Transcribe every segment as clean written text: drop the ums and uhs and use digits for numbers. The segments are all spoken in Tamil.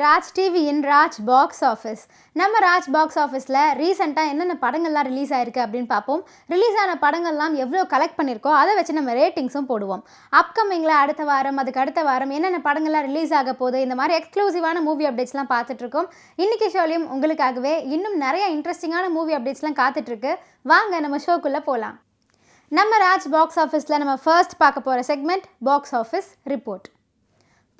ராஜ் டிவியின் ராஜ் பாக்ஸ் ஆஃபீஸ். நம்ம ராஜ் பாக்ஸ் ஆஃபீஸில் ரீசெண்டாக என்னென்ன படங்கள்லாம் ரிலீஸ் ஆயிருக்கு அப்படின்னு பார்ப்போம். ரிலீஸ் ஆன படங்கள்லாம் எவ்வளோ கலெக்ட் பண்ணியிருக்கோ அதை வச்சு நம்ம ரேட்டிங்ஸும் போடுவோம். அப்கமிங்கில் அடுத்த வாரம் அதுக்கு அடுத்த வாரம் என்னென்ன படங்கள்லாம் ரிலீஸ் ஆக போகுது, இந்த மாதிரி எக்ஸ்க்ளூசிவான மூவி அப்டேட்ஸ்லாம் பார்த்துட்ருக்கோம். இன்றைக்கி ஷோலையும் உங்களுக்காகவே இன்னும் நிறைய இன்ட்ரெஸ்டிங்கான மூவி அப்டேட்ஸ்லாம் காத்துட்ருக்கு. வாங்க நம்ம ஷோக்குள்ளே போகலாம். நம்ம ராஜ் பாக்ஸ் ஆஃபீஸில் நம்ம ஃபர்ஸ்ட் பார்க்க போகிற செக்மெண்ட் பாக்ஸ் ஆஃபீஸ் ரிப்போர்ட்.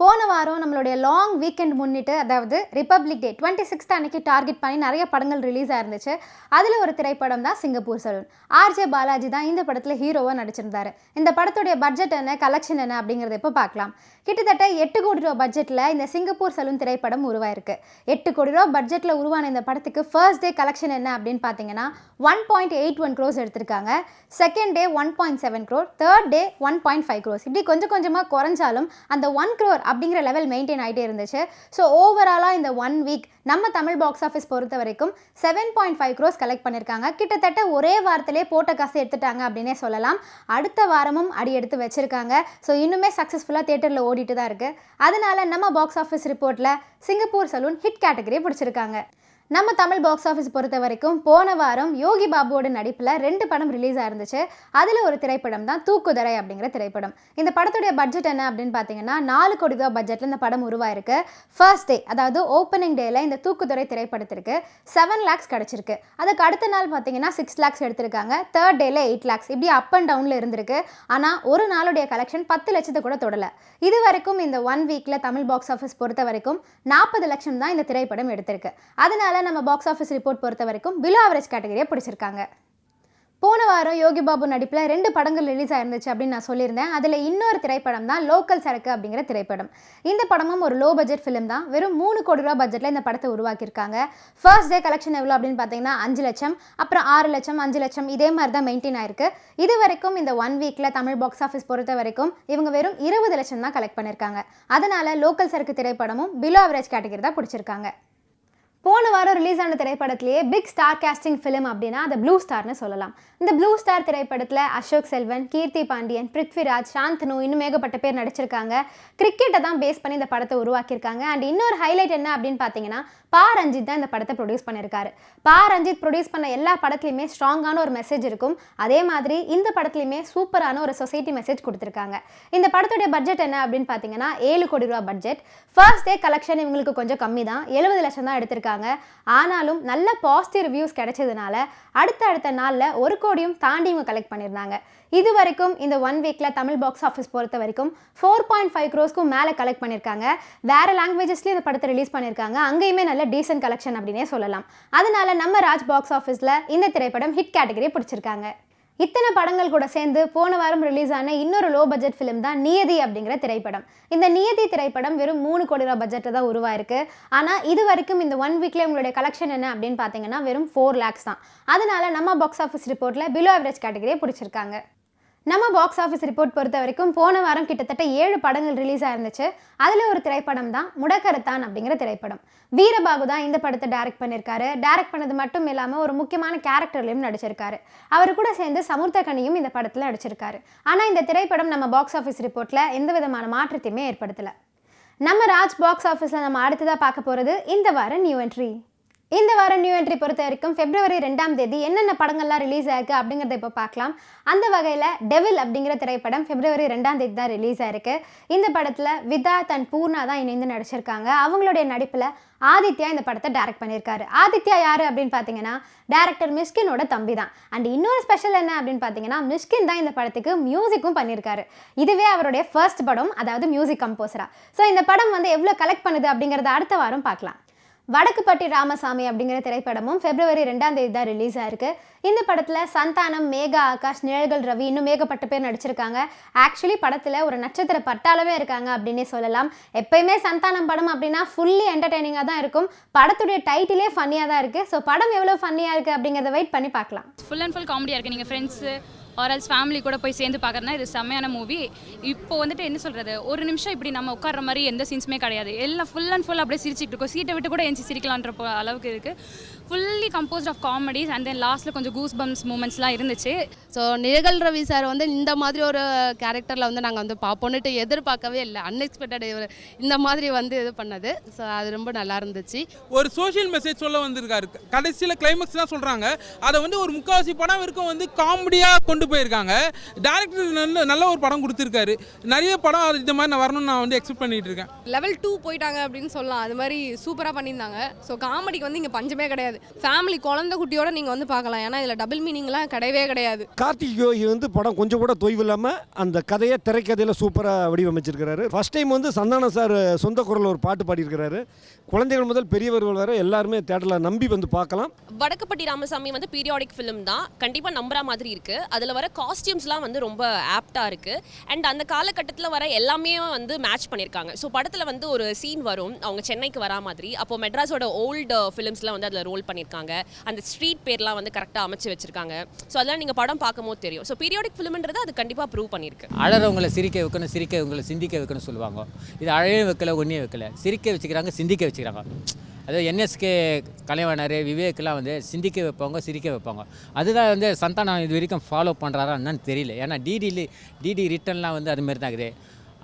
போன வாரம் நம்மளுடைய லாங் வீக்கெண்ட் முன்னிட்டு, அதாவது ரிப்பப்ளிக் டே 26th அன்னைக்கு டார்கெட் பண்ணி நிறைய படங்கள் ரிலீஸ் ஆயிருந்துச்சு. அதில் ஒரு திரைப்படம் தான் சிங்கப்பூர் சலூன். ஆர்ஜே பாலாஜி தான் இந்த படத்தில் ஹீரோவாக நடிச்சிருந்தார். இந்த படத்துடைய பட்ஜெட் என்ன, கலெக்ஷன் என்ன அப்படிங்கிறத இப்போ பார்க்கலாம். கிட்டத்தட்ட 8 கோடி ரூபா பட்ஜெட்டில் இந்த சிங்கப்பூர் சலூன் திரைப்படம் உருவாயிருக்கு. 8 கோடி ரூபா பட்ஜெட்டில் உருவான இந்த படத்துக்கு ஃபர்ஸ்ட் டே கலெக்ஷன் என்ன அப்படின்னு பார்த்தீங்கன்னா 1.81 crores எடுத்திருக்காங்க. Second day 1.7 crore, third day 1.5 crores. இப்படி கொஞ்சம் கொஞ்சமாக குறைஞ்சாலும் அந்த 1 crore அப்படிங்கிற லெவல் மெயின்டைன் ஆகிட்டே இருந்துச்சு. ஸோ ஓவராலாக இந்த 1 வீக் நம்ம தமிழ் பாக்ஸ் ஆஃபீஸ் பொறுத்த வரைக்கும் 7.5 crores கலெக்ட் பண்ணியிருக்காங்க. கிட்டத்தட்ட ஒரே வாரத்திலே போட்ட காசு எடுத்துட்டாங்க அப்படின்னே சொல்லலாம். அடுத்த வாரமும் அடி எடுத்து வச்சிருக்காங்க. ஸோ இன்னுமே சக்ஸஸ்ஃபுல்லாக தியேட்டரில் ஓடிட்டு தான் இருக்குது. அதனால நம்ம பாக்ஸ் ஆஃபீஸ் ரிப்போர்ட்டில் சிங்கப்பூர் சலூன் ஹிட் கேட்டகரியை பிடிச்சிருக்காங்க. நம்ம தமிழ் பாக்ஸ் ஆஃபீஸ் பொறுத்த வரைக்கும் போன வாரம் யோகி பாபுவோட நடிப்பில் 2 படம் ரிலீஸ் ஆயிருந்துச்சு. அதில் ஒரு திரைப்படம் தான் தூக்குதரை அப்படிங்கிற திரைப்படம். இந்த படத்துடைய பட்ஜெட் என்ன அப்படின்னு பார்த்தீங்கன்னா 4 கோடி ரூபா பட்ஜெட்டில் இந்த படம் உருவாயிருக்கு. ஃபர்ஸ்ட் டே, அதாவது ஓப்பனிங் டேல இந்த தூக்குதரை திரைப்படத்திற்கு 7 lakhs கிடச்சிருக்கு. அதுக்கு அடுத்த நாள் பார்த்தீங்கன்னா 6 lakhs எடுத்திருக்காங்க. தேர்ட் டேல 8 lakhs, இப்படி அப் அண்ட் டவுனில் இருந்திருக்கு. ஆனால் ஒரு நாளுடைய கலெக்ஷன் 10 லட்சத்தை கூட தொடலை. இது வரைக்கும் இந்த 1 வீக்கில் தமிழ் பாக்ஸ் ஆஃபீஸ் பொறுத்த வரைக்கும் 40 லட்சம் தான் இந்த திரைப்படம் எடுத்திருக்கு. அதனால நம்ம பாக்ஸ் ஆஃபீஸ் ரிப்போர்ட் பொறுத்த வரைக்கும் பிலோ ஆவரேஜ் கேட்டகரியை பிடிச்சிருக்காங்க. போன வாரம் யோகி பாபு நடிப்பில் 2 படங்கள் ரிலீஸ் ஆயிருந்துச்சு அப்படின்னு நான் சொல்லியிருந்தேன். அதில் இன்னொரு திரைப்படம் தான் லோக்கல் சரக்கு அப்படிங்கிற திரைப்படம். இந்த படமும் ஒரு லோ பட்ஜெட் ஃபிலிம் தான். வெறும் 3 கோடி ரூபா பட்ஜெட்டில் இந்த படத்தை உருவாக்கியிருக்காங்க. ஃபர்ஸ்ட் டே கலெக்ஷன் எவ்வளோ அப்படின்னு பார்த்தீங்கன்னா 5 லட்சம், அப்புறம் 6 லட்சம், 5 லட்சம், இதே மாதிரி தான் மெயின்டைன் ஆயிருக்கு. இது வரைக்கும் இந்த 1 வீக்கில் தமிழ் பாக்ஸ் ஆஃபீஸ் பொறுத்த வரைக்கும் இவங்க வெறும் 20 லட்சம் தான் கலெக்ட் பண்ணியிருக்காங்க. அதனால லோக்கல் சரக்கு திரைப்படமும் பிலோ ஆவரேஜ் கேட்டகரி தான் பிடிச்சிருக்காங்க. போன வாரம் ரிலீஸ் ஆன திரைப்படத்திலேயே பிக் ஸ்டார் காஸ்டிங் ஃபிலிம் அப்படின்னா அதை ப்ளூ ஸ்டார்னு சொல்லலாம். இந்த ப்ளூ ஸ்டார் திரைப்படத்தில் அசோக் செல்வன், கீர்த்தி பாண்டியன், பிருத்விராஜ், சாந்தனு, இன்னும் ஏகப்பட்ட பேர் நடிச்சிருக்காங்க. கிரிக்கெட்டை தான் பேஸ் பண்ணி இந்த படத்தை உருவாக்கியிருக்காங்க. அண்ட் இன்னொரு ஹைலைட் என்ன அப்படின்னு பார்த்தீங்கன்னா பா ரஞ்சித் தான் இந்த படத்தை ப்ரொடியூஸ் பண்ணியிருக்காரு. பா ரஞ்சித் ப்ரொடியூஸ் பண்ண எல்லா படத்துலையுமே ஸ்ட்ராங்கான ஒரு மெசேஜ் இருக்கும். அதே மாதிரி இந்த படத்துலையுமே சூப்பரான ஒரு சொசைட்டி மெசேஜ் கொடுத்துருக்காங்க. இந்த படத்துடைய பட்ஜெட் என்ன அப்படின்னு பார்த்தீங்கன்னா 7 கோடி ரூபா பட்ஜெட். ஃபர்ஸ்ட் டே கலெக்ஷன் இவங்களுக்கு கொஞ்சம் கம்மி தான், 70 லட்சம் தான் எடுத்திருக்காங்க. ஆனாலும் நல்ல பாசிட்டிவ் ரிவ்யூஸ் கிடைச்சதுனால அடுத்த நாளில் 1 கோடியும் தாண்டி இவங்க கலெக்ட் பண்ணியிருந்தாங்க. இது வரைக்கும் இந்த 1 வீக்கில் தமிழ் பாக்ஸ் ஆஃபீஸ் பொறுத்த வரைக்கும் 4.5 crores மேலே கலெக்ட் பண்ணியிருக்காங்க. வேறு லாங்குவேஜஸ்லேயும் இந்த படத்தை ரிலீஸ் பண்ணியிருக்காங்க. அங்கேயுமே நல்ல டீசன்ட் கலெக்ஷன் அப்படின்னே சொல்லலாம். அதனால நம்ம ராஜ் பாக்ஸ் ஆஃபீஸில் இந்த திரைப்படம் ஹிட் கேட்டகரியை பிடிச்சிருக்காங்க. இத்தனை படங்கள் கூட சேர்ந்து போன வாரம் ரிலீஸ் ஆன இன்னொரு லோ பட்ஜெட் ஃபிலிம் தான் நியதி அப்படிங்கிற திரைப்படம். இந்த நியதி திரைப்படம் வெறும் 3 கோடி ரூபா பட்ஜெட்டில் தான் உருவாயிருக்கு. ஆனால் இது வரைக்கும் இந்த 1 வீக்கில் உங்களுடைய கலெக்ஷன் என்ன அப்படின்னு பார்த்தீங்கன்னா வெறும் 4 lakhs தான். அதனால நம்ம பாக்ஸ் ஆஃபீஸ் ரிப்போர்ட்டில் பிலோ ஆவரேஜ் கேட்டகரியை பிடிச்சிருக்காங்க. நம்ம பாக்ஸ் ஆஃபீஸ் ரிப்போர்ட் பொறுத்த வரைக்கும் போன வாரம் கிட்டத்தட்ட 7 படங்கள் ரிலீஸ் ஆயிருந்துச்சு. அதில் ஒரு திரைப்படம் தான் முடக்கரத்தான் அப்படிங்கிற திரைப்படம். வீரபாகு தான் இந்த படத்தை டைரக்ட் பண்ணியிருக்காரு. டைரக்ட் பண்ணது மட்டும் இல்லாமல் ஒரு முக்கியமான கேரக்டர்லையும் நடிச்சிருக்காரு. அவர் கூட சேர்ந்து சமுர்த்தகனியும் இந்த படத்தில் நடிச்சிருக்காரு. ஆனால் இந்த திரைப்படம் நம்ம பாக்ஸ் ஆஃபீஸ் ரிப்போர்ட்டில் எந்த விதமான மாற்றத்தையுமே ஏற்படுத்தலை. நம்ம ராஜ் பாக்ஸ் ஆஃபீஸில் நம்ம அடுத்ததாக பார்க்க போகிறது இந்த வாரம் நியூ என்ட்ரி. இந்த வாரம் நியூ என்ட்ரி பொறுத்த வரைக்கும் February 2ஆம் தேதி என்னென்ன படங்கள்லாம் ரிலீஸ் ஆயிருக்கு அப்படிங்கிறத இப்போ பார்க்கலாம். அந்த வகையில் டெவில் அப்படிங்கிற திரைப்படம் February 2ஆம் தேதி தான் ரிலீஸ் ஆயிருக்கு. இந்த படத்தில் விதாத் அண்ட் பூர்ணா தான் இணைந்து நடிச்சிருக்காங்க. அவங்களுடைய நடிப்பில் ஆதித்யா இந்த படத்தை டைரக்ட் பண்ணியிருக்காரு. ஆதித்யா யார் அப்படின்னு பார்த்தீங்கன்னா டேரக்டர் மிஷ்கினோட தம்பி தான். அண்ட் இன்னொரு ஸ்பெஷல் என்ன அப்படின்னு பார்த்தீங்கன்னா மிஷ்கின் தான் இந்த படத்துக்கு மியூசிக்கும் பண்ணியிருக்காரு. இதுவே அவருடைய ஃபர்ஸ்ட் படம், அதாவது மியூசிக் கம்போசரா. ஸோ இந்த படம் எவ்வளோ கலெக்ட் பண்ணுது அப்படிங்கிறத அடுத்த வாரம் பார்க்கலாம். வடக்குப்பட்டி ராமசாமி அப்படிங்கிற திரைப்படமும் February 2ஆம் தேதி தான் ரிலீஸ் ஆயிருக்கு. இந்த படத்தில் சந்தானம், மேகா ஆகாஷ், நிழல்கள் ரவி, இன்னும் ஏகப்பட்ட பேர் நடிச்சிருக்காங்க. ஆக்சுவலி படத்தில் ஒரு நட்சத்திர பட்டாளவே இருக்காங்க அப்படின்னே சொல்லலாம். எப்பயுமே சந்தானம் படம் அப்படின்னா ஃபுல்லி என்டர்டெய்னிங்காக தான் இருக்கும். படத்துடைய டைட்டிலே ஃபன்னியாக தான் இருக்குது. ஸோ படம் எவ்வளோ ஃபன்னியாக இருக்குது அப்படிங்கிறத வெயிட் பண்ணி பார்க்கலாம். ஃபுல் அண்ட் ஃபுல் காமெடியாக இருக்குது. நீங்கள் ஃப்ரெண்ட்ஸு ஆர்எல்ஸ் ஃபேமிலி கூட போய் சேர்ந்து பார்க்குறதுனா இது செம்மையான மூவி. இப்போ என்ன சொல்கிறது, ஒரு நிமிஷம் இப்படி நம்ம உட்கார்ற மாதிரி எந்த சீன்ஸுமே கிடையாது. எல்லாம் ஃபுல் அண்ட் ஃபுல் அப்படியே சிரிச்சிட்டு இருக்கோம். சீட்டை விட்டு கூட எஞ்சி சிரிக்கலான்ற அளவுக்கு இருக்குது. Fully composed of comedies and then லாஸ்ட்டில் கொஞ்சம் கூஸ் பம்ஸ் மூமெண்ட்ஸ்லாம் இருந்துச்சு. ஸோ நிழல் ரவி சார் வந்து இந்த மாதிரி ஒரு கேரக்டரில் வந்து நாங்கள் வந்து பார்ப்போன்னுட்டு எதிர்பார்க்கவே இல்லை. அன்எக்ஸ்பெக்டட் இந்த மாதிரி வந்து இது பண்ணது. ஸோ அது ரொம்ப நல்லா இருந்துச்சு. ஒரு சோஷியல் மெசேஜ் சொல்ல வந்திருக்காரு. கடைசியில் கிளைமேக்ஸ் தான் சொல்கிறாங்க. அதை வந்து ஒரு முக்கால்வாசி படம் வரைக்கும் வந்து காமெடியாக கொண்டு போயிருக்காங்க. டேரக்டர் நல்ல ஒரு படம் கொடுத்துருக்காரு. நிறைய படம் இந்த மாதிரி நான் வரணும்னு நான் வந்து எக்ஸ்பெக்ட் பண்ணிட்டு இருக்கேன். லெவல் 2 போயிட்டாங்க அப்படின்னு சொல்லலாம். அது மாதிரி சூப்பராக பண்ணியிருந்தாங்க. ஸோ காமெடிக்கு வந்து இங்கே பஞ்சமே கிடையாது. ஃபேமிலி குழந்தை குட்டியோட நீங்கள் வந்து பார்க்கலாம். ஏன்னா இதில் டபுள் மீனிங்லாம் கிடையவே கிடையாது. கார்த்திக் யோகி வந்து படம் கொஞ்சம் கூட தொய்வு இல்லாமல் அந்த கதையை திரைக்கதையில் சூப்பராக வடிவமைச்சிருக்கிறாரு. ஃபர்ஸ்ட் டைம் வந்து சந்தானம் சார் சொந்த குரலில் ஒரு பாட்டு பாடியிருக்கிறாரு. குழந்தைகள் முதல் பெரியவர்கள் வரை எல்லாருமே தேட்டரில் நம்பி வந்து பார்க்கலாம். வடக்குப்பட்டி ராமசாமி வந்து பீரியாடிக் ஃபிலிம் தான், கண்டிப்பாக நம்புற மாதிரி இருக்குது. அதில் வர காஸ்டியூம்ஸ்லாம் வந்து ரொம்ப ஆப்டாக இருக்குது. அண்ட் அந்த காலகட்டத்தில் வர எல்லாமே வந்து மேட்ச் பண்ணியிருக்காங்க. ஸோ படத்தில் வந்து ஒரு சீன் வரும், அவங்க சென்னைக்கு வரா மாதிரி. அப்போ மெட்ராஸோட ஓல்டு ஃபிலிம்ஸ்லாம் வந்து அதில் ரோல் பண்ணியிருக்காங்க. அந்த ஸ்ட்ரீட் பேர்லாம் வந்து கரெக்டாக அமைச்சு வச்சிருக்காங்க. ஸோ அதெல்லாம் நீங்கள் படம் பார்க்கும்போது தெரியும். ஸோ பீரியாடிக் ஃபிலிம்ன்றது அது கண்டிப்பாக ப்ரூவ் பண்ணியிருக்கு. அழறவங்களை சிரிக்க வைக்கணும், சிரிக்கவங்களை சிந்திக்க வைக்கணும்னு சொல்லுவாங்க. இது அழைய வைக்கல, ஒன்றையும் வைக்கல, சிரிக்க வச்சுக்கிறாங்க, சிந்திக்க வச்சுக்கிறாங்க. அதாவது என்எஸ்கே கலைவாணர் விவேக்கெலாம் வந்து சிந்திக்க வைப்பாங்க, சிரிக்க வைப்பாங்க. அதுதான் வந்து சந்தானம் இது வரைக்கும் ஃபாலோ பண்ணுறாரா என்னன்னு தெரியல. ஏன்னா டிடி ரிட்டர்ன்லாம் வந்து அதுமாரி தான் இருக்குது.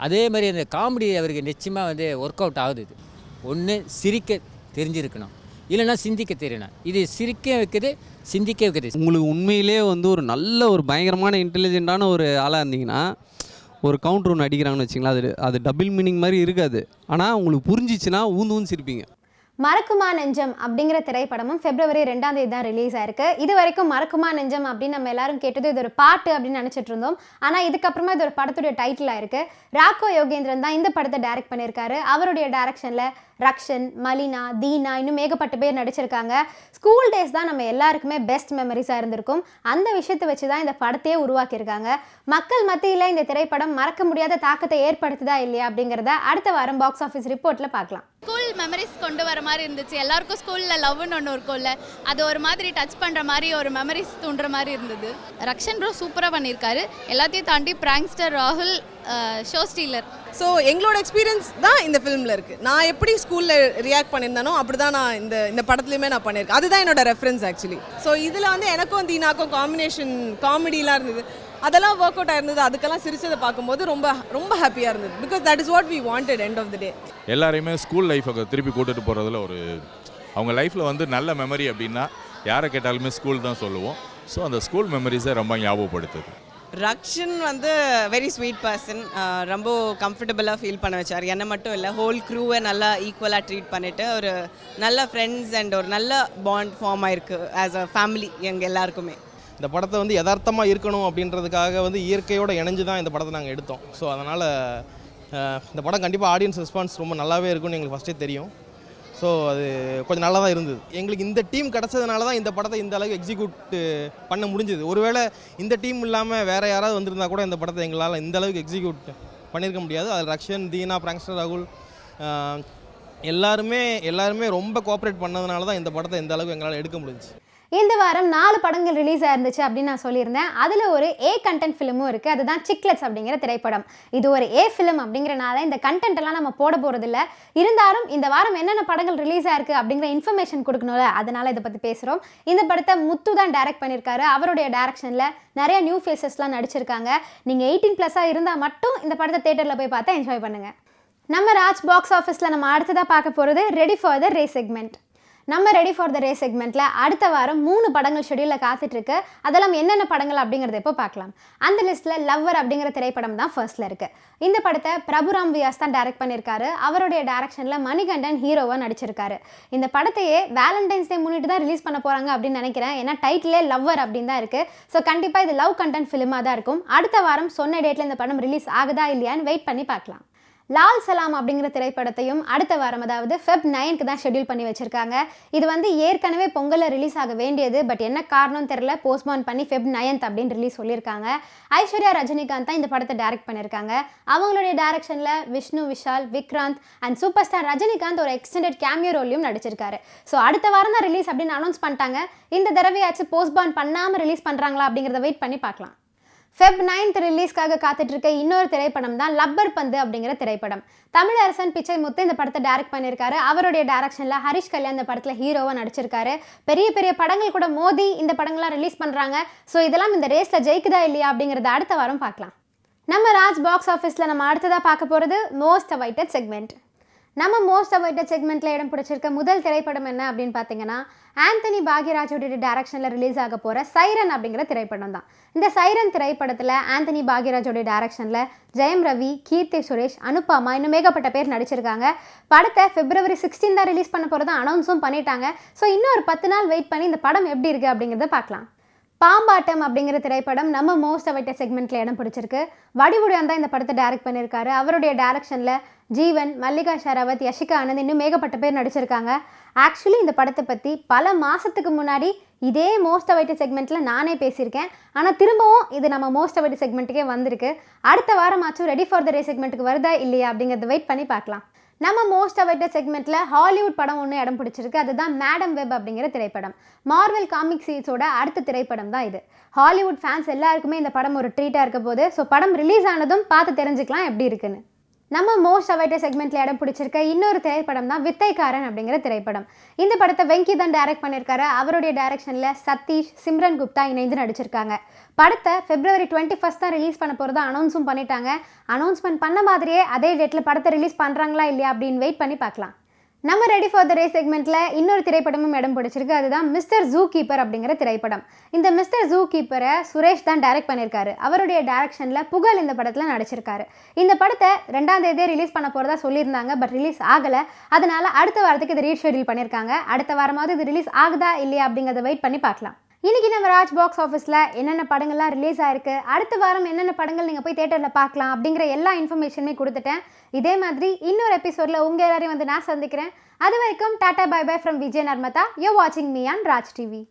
அதே மாதிரி அந்த காமெடி அவருக்கு நிச்சயமாக வந்து ஒர்க் அவுட் ஆகுது. இது ஒன்று சிரிக்க தெரிஞ்சிருக்கணும், இல்லைன்னா சிந்திக்க தெரியணும். இது சிரிக்க வைக்குது, சிந்திக்க வைக்குது. உங்களுக்கு உண்மையிலே வந்து ஒரு நல்ல ஒரு பயங்கரமான இன்டெலிஜென்ட்டான ஒரு ஆளாக இருந்தீங்கன்னா ஒரு கவுண்டர் ஒன்று அடிக்கிறாங்கன்னு வச்சிங்களா, அது டபுள் மீனிங் மாதிரி இருக்காது. ஆனால் உங்களுக்கு புரிஞ்சிச்சுன்னா ஊந்து சிரிப்பீங்க. மறக்குமா நெஞ்சம் அப்படிங்கிற திரைப்படமும் February 2ஆம் தேதி தான் ரிலீஸ் ஆயிருக்கு. இது வரைக்கும் மறக்குமா நெஞ்சம் அப்படின்னு நம்ம எல்லாரும் கேட்டது இது ஒரு பாட்டு அப்படின்னு நினச்சிட்டு இருந்தோம். ஆனால் இதுக்கப்புறமா இது ஒரு படத்துடைய டைட்டில் ஆயிருக்கு. ராக்கோ யோகேந்திரன் தான் இந்த படத்தை டைரக்ட் பண்ணியிருக்காரு. அவருடைய டைரக்ஷனில் ரக்ஷன், மலினா, தீனா இன்னும் ஏகப்பட்ட பேர் நடிச்சிருக்காங்க. ஸ்கூல் டேஸ் தான் நம்ம எல்லாருக்குமே பெஸ்ட் மெமரிஸாக இருந்திருக்கும். அந்த விஷயத்தை வச்சு தான் இந்த படத்தையே உருவாக்கியிருக்காங்க. மக்கள் மத்தியில் இந்த திரைப்படம் மறக்க முடியாத தாக்கத்தை ஏற்படுத்துதா இல்லையா அப்படிங்கிறத அடுத்த வாரம் பாக்ஸ் ஆஃபீஸ் ரிப்போர்ட்டில் பார்க்கலாம். ஸ்கூல் மெமரிஸ் கொண்டு வர மாதிரி இருந்துச்சு. எல்லாருக்கும் ஸ்கூலில் லவ்னு ஒன்று இருக்கும்ல, அது ஒரு மாதிரி டச் பண்ணுற மாதிரி ஒரு மெமரிஸ் தூண்டுற மாதிரி இருந்தது. ரக்ஷன் ப்ரோ சூப்பராக பண்ணியிருக்காரு. எல்லாத்தையும் தாண்டி பிராங்க்ஸ்டர் ராகுல் ஷோ ஸ்டீலர். ஸோ எங்களோட எக்ஸ்பீரியன்ஸ் தான் இந்த ஃபிலிமில் இருக்குது. நான் எப்படி ஸ்கூலில் ரியாக்ட் பண்ணியிருந்தானோ அப்படி தான் நான் இந்த படத்துலையுமே நான் பண்ணியிருக்கேன். அதுதான் என்னோட ரெஃபரன்ஸ் ஆக்சுவலி. ஸோ இதில் வந்து எனக்கும் தீனாக்கும் காம்பினேஷன் காமெடிலாம் இருந்தது. அதெல்லாம் ஒர்க் அவுட் ஆயிருந்தது. அதுக்கெல்லாம் சிரிச்சதை பார்க்கும்போது ரொம்ப ரொம்ப ஹாப்பியாக இருந்தது. Because that is what we wanted end of the day. எல்லாரையுமே ஸ்கூல் லைஃபை திருப்பி கூட்டிகிட்டு போகிறதுல ஒரு அவங்க லைஃப்பில் வந்து நல்ல மெமரி அப்படின்னா யாரை கேட்டாலுமே ஸ்கூல் தான் சொல்லுவோம். ஸோ அந்த ஸ்கூல் மெமரிஸை ரொம்ப ஞாபகப்படுத்துது. ரக்ஷன் வந்து வெரி ஸ்வீட் பர்சன். ரொம்ப கம்ஃபர்டபுளாக ஃபீல் பண்ண வச்சார். என்னை மட்டும் இல்லை, ஹோல் க்ரூவை நல்லா ஈக்குவலாக ட்ரீட் பண்ணிவிட்டு ஒரு நல்ல ஃப்ரெண்ட்ஸ் அண்ட் ஒரு நல்ல பாண்ட் ஃபார்ம் ஆயிருக்கு ஆஸ் அ ஃபேமிலி எங்கள் எல்லாருக்குமே. இந்த படத்தை வந்து யதார்த்தமாக இருக்கணும் அப்படின்றதுக்காக வந்து இயற்கையோடு இணைஞ்சு தான் இந்த படத்தை நாங்கள் எடுத்தோம். ஸோ அதனால் இந்த படம் கண்டிப்பாக ஆடியன்ஸ் ரெஸ்பான்ஸ் ரொம்ப நல்லாவே இருக்கும்னு எங்களுக்கு ஃபஸ்ட்டே தெரியும். ஸோ அது கொஞ்சம் நல்லா தான் இருந்தது. எங்களுக்கு இந்த டீம் கிடச்சதுனால தான் இந்த படத்தை இந்த அளவுக்கு எக்ஸிக்யூட் பண்ண முடிஞ்சது. ஒருவேளை இந்த டீம் இல்லாமல் வேறு யாராவது வந்திருந்தால் கூட இந்த படத்தை எங்களால் இந்த அளவுக்கு எக்ஸிக்யூட் பண்ணியிருக்க முடியாது. அதில் ரக்ஷன், தீனா, பிராங்க்ஸ்டர் ராகுல் எல்லாருமே ரொம்ப கோஆப்ரேட் பண்ணதுனால தான் இந்த படத்தை இந்த அளவுக்கு எங்களால் எடுக்க முடிஞ்சுச்சு. இந்த வாரம் 4 படங்கள் ரிலீஸ் ஆயிருந்துச்சு அப்படின்னு நான் சொல்லியிருந்தேன். அதில் ஒரு ஏ கண்டென்ட் ஃபிலிமும் இருக்குது. அதுதான் சிக்லெட்ஸ் அப்படிங்கிற திரைப்படம். இது ஒரு ஏ ஃபிலிம் அப்படிங்கிறனால இந்த கண்டென்ட் எல்லாம் நம்ம போட போகிறதில்ல. இருந்தாலும் இந்த வாரம் என்னென்ன படங்கள் ரிலீஸ் ஆயிருக்கு அப்படிங்கிற இன்ஃபர்மேஷன் கொடுக்கணும்ல, அதனால இதை பற்றி பேசுகிறோம். இந்த படத்தை முத்து தான் டைரக்ட் பண்ணியிருக்காரு. அவருடைய டைரக்ஷனில் நிறைய நியூ ஃபேஸஸ்லாம் நடிச்சிருக்காங்க. நீங்கள் 18+ இருந்தால் மட்டும் இந்த படத்தை தேட்டரில் போய் பார்த்தா என்ஜாய் பண்ணுங்கள். நம்ம ராஜ் பாக்ஸ் ஆஃபீஸில் நம்ம அடுத்ததாக பார்க்க போகிறது ready for the ray segment. நம்ம ரெடி ஃபார் த ரே செக்மெண்ட்டில் அடுத்த வாரம் 3 படங்கள் ஷெடியூலில் காத்துட்ருக்கு. அதெல்லாம் என்னென்ன படங்கள் அப்படிங்கிறத இப்போ பார்க்கலாம். அந்த லிஸ்ட்டில் லவ்வர் அப்படிங்கிற திரைப்படம் தான் ஃபர்ஸ்ட்டில் இருக்குது. இந்த படத்தை பிரபுராம் வியாஸ் தான் டைரக்ட் பண்ணியிருக்காரு. அவருடைய டைரக்ஷனில் மணிகண்டன் ஹீரோவாக நடிச்சிருக்காரு. இந்த படத்தையே வேலண்டைன்ஸ் டே முன்னிட்டு தான் ரிலீஸ் பண்ண போகிறாங்க அப்படின்னு நினைக்கிறேன். ஏன்னா டைட்டிலே லவ்வர் அப்படின்னு தான் இருக்குது. ஸோ கண்டிப்பாக இது லவ் கண்டென்ட் ஃபிலிமாக தான் இருக்கும். அடுத்த வாரம் சொன்ன டேட்டில் இந்த படம் ரிலீஸ் ஆகுதா இல்லையான்னு வெயிட் பண்ணி பார்க்கலாம். லால் சலாம் அப்படிங்கிற திரைப்படத்தையும் அடுத்த வாரம், அதாவது Feb 9க்கு தான் ஷெட்யூல் பண்ணி வச்சுருக்காங்க. இது வந்து ஏற்கனவே பொங்கலில் ரிலீஸ் ஆக வேண்டியது. பட் என்ன காரணம் தெரியல, போஸ்ட்போன் பண்ணி Feb 9th அப்படின்னு ரிலீஸ் சொல்லியிருக்காங்க. ஐஸ்வர்யா ரஜினிகாந்த் தான் இந்த படத்தை டைரக்ட் பண்ணியிருக்காங்க. அவங்களுடைய டைரக்ஷனில் Vishnu Vishal, Vikranth and super star Rajinikanth ஒரு எக்ஸ்டெண்டட் கேமியோ ரோலையும் நடிச்சிருக்காரு. ஸோ அடுத்த வாரம் தான் ரிலீஸ் அப்படின்னு அனௌன்ஸ் பண்ணிட்டாங்க. இந்த தடவையாச்சும் போஸ்ட்போன் பண்ணாமல் ரிலீஸ் பண்ணுறாங்களா அப்படிங்கிறத வெயிட் பண்ணி பார்க்கலாம். Feb 9th ரிலீஸ்க்காக காத்துட்டு இருக்க இன்னொரு திரைப்படம் தான் லப்பர் பந்து அப்படிங்கிற திரைப்படம். தமிழரசன் பிச்சை முத்து இந்த படத்தை டைரக்ட் பண்ணியிருக்காரு. அவருடைய டைரக்ஷனில் ஹரிஷ் கல்யாண் இந்த படத்தில் ஹீரோவாக நடிச்சிருக்காரு. பெரிய பெரிய படங்கள் கூட மோதி இந்த படங்கள்லாம் ரிலீஸ் பண்ணுறாங்க. ஸோ இதெல்லாம் இந்த ரேஸில் ஜெயிக்குதா இல்லையா அப்படிங்கிறத அடுத்த வாரம் பார்க்கலாம். நம்ம ராஜ் பாக்ஸ் ஆஃபீஸில் நம்ம அடுத்ததாக பார்க்க போகிறது மோஸ்ட் அவைட்டட் செக்மெண்ட். நம்ம மோஸ்ட் அவைட்டட் செக்மெண்ட்டில் இடம் பிடிச்சிருக்க முதல் திரைப்படம் என்ன அப்படின்னு பார்த்தீங்கன்னா, ஆந்தனி பாக்யராஜோட டைரக்ஷனில் ரிலீஸ் ஆக போகிற சைரன் அப்படிங்கிற திரைப்படம் தான். இந்த சைரன் திரைப்படத்தில் ஆந்தனி பாக்யராஜோட டைரக்ஷனில் ஜெயம் ரவி, கீர்த்தி சுரேஷ், அனுபமா இன்னும் ஏகப்பட்ட பேர் நடிச்சிருக்காங்க. படத்தை February 16 தான் ரிலீஸ் பண்ண போகிறதா அனௌன்ஸும் பண்ணிட்டாங்க. ஸோ இன்னும் ஒரு 10 நாள் வெயிட் பண்ணி இந்த படம் எப்படி இருக்குது அப்படிங்கிறத பார்க்கலாம். பாம்பாட்டம் அப்படிங்கிற திரைப்படம் நம்ம மோஸ்ட் அவைட்டட் செக்மெண்ட்டில் இடம் பிடிச்சிருக்கு. வடிவுடன் தான் இந்த படத்தை டைரக்ட் பண்ணியிருக்காரு. அவருடைய டைரக்ஷனில் ஜீவன், மல்லிகா ஷராவத், யஷிகா ஆனந்த் இன்னும் ஏகப்பட்ட பேர் நடிச்சிருக்காங்க. ஆக்சுவலி இந்த படத்தை பற்றி பல மாதத்துக்கு முன்னாடி இதே மோஸ்ட் அவைட்டட் செக்மெண்ட்டில் நானே பேசியிருக்கேன். ஆனால் திரும்பவும் இது நம்ம மோஸ்ட் அவைட்டட் செக்மெண்ட்டுக்கே வந்திருக்கு. அடுத்த வாரமாச்சும் ரெடி ஃபார் த ரே செக்மெண்ட்டுக்கு வருதா இல்லையா அப்படிங்கிறத வெயிட் பண்ணி பார்க்கலாம். நம்ம மோஸ்ட் அவைட்டட் செக்மெண்ட்டில் ஹாலிவுட் படம் ஒன்று இடம் பிடிச்சிருக்கு. அதுதான் மேடம் வெப் அப்படிங்கிற திரைப்படம். மார்வெல் காமிக் சீரிஸோட அடுத்த திரைப்படம் தான் இது. ஹாலிவுட் ஃபேன்ஸ் எல்லாருக்குமே இந்த படம் ஒரு ட்ரீட்டாக இருக்க போது. ஸோ படம் ரிலீஸ் ஆனதும் பார்த்து தெரிஞ்சுக்கலாம் எப்படி இருக்குன்னு. நம்ம மோஸ்ட் அவைட்டட் செக்மெண்ட்டில் இடம் பிடிச்சிருக்க இன்னொரு திரைப்படம் தான் வித்தைக்காரன் அப்படிங்கிற திரைப்படம். இந்த படத்தை வெங்கி தான் டைரக்ட் பண்ணியிருக்காரு. அவருடைய டைரக்ஷனில் சதீஷ், சிம்ரன் குப்தா இணைந்து நடிச்சிருக்காங்க. படத்தை February 21 தான் ரிலீஸ் பண்ண போகிறதா அனௌன்ஸும் பண்ணிட்டாங்க. அனௌன்ஸ்மெண்ட் பண்ண மாதிரியே அதே டேட்டில் படத்தை ரிலீஸ் பண்ணுறாங்களா இல்லையா அப்படின்னு வெயிட் பண்ணி பார்க்கலாம். நம்ம ரெடி ஃபார் த ரே செக்மெண்ட்டில் இன்னொரு திரைப்படமும் இடம் பிடிச்சிருக்கு. அதுதான் மிஸ்டர் ஜூ கீப்பர் அப்படிங்கிற திரைப்படம். இந்த மிஸ்டர் ஜூ கீப்பரை சுரேஷ் தான் டைரக்ட் பண்ணியிருக்காரு. அவருடைய டைரக்ஷனில் புகழ் இந்த படத்தில் நடிச்சிருக்காரு. இந்த படத்தை 2ஆம் தேதியே ரிலீஸ் பண்ண போகிறதா சொல்லியிருந்தாங்க. பட் ரிலீஸ் ஆகலை. அதனால அடுத்த வாரத்துக்கு இது ரீஷெடியூல் பண்ணியிருக்காங்க. அடுத்த வாரமாவது இது ரிலீஸ் ஆகுதா இல்லையா அப்படிங்கிறத வெயிட் பண்ணி பார்க்கலாம். இன்றைக்கி நம்ம ராஜ் பாக்ஸ் ஆஃபீஸில் என்னென்ன படங்கள்லாம் ரிலீஸ் ஆயிருக்கு, அடுத்த வாரம் என்னென்ன படங்கள் நீங்கள் போய் தேட்டரில் பார்க்கலாம் அப்படிங்கிற எல்லா இன்ஃபர்மேஷனுமே கொடுத்துட்டேன். இதே மாதிரி இன்னொரு எபிசோடில் உங்கள் எல்லாரையும் வந்து நான் சந்திக்கிறேன். அது வரைக்கும் tata bye bye from Vijay Narmada. You வாட்சிங் மீ ஆன் ராஜ் டிவி.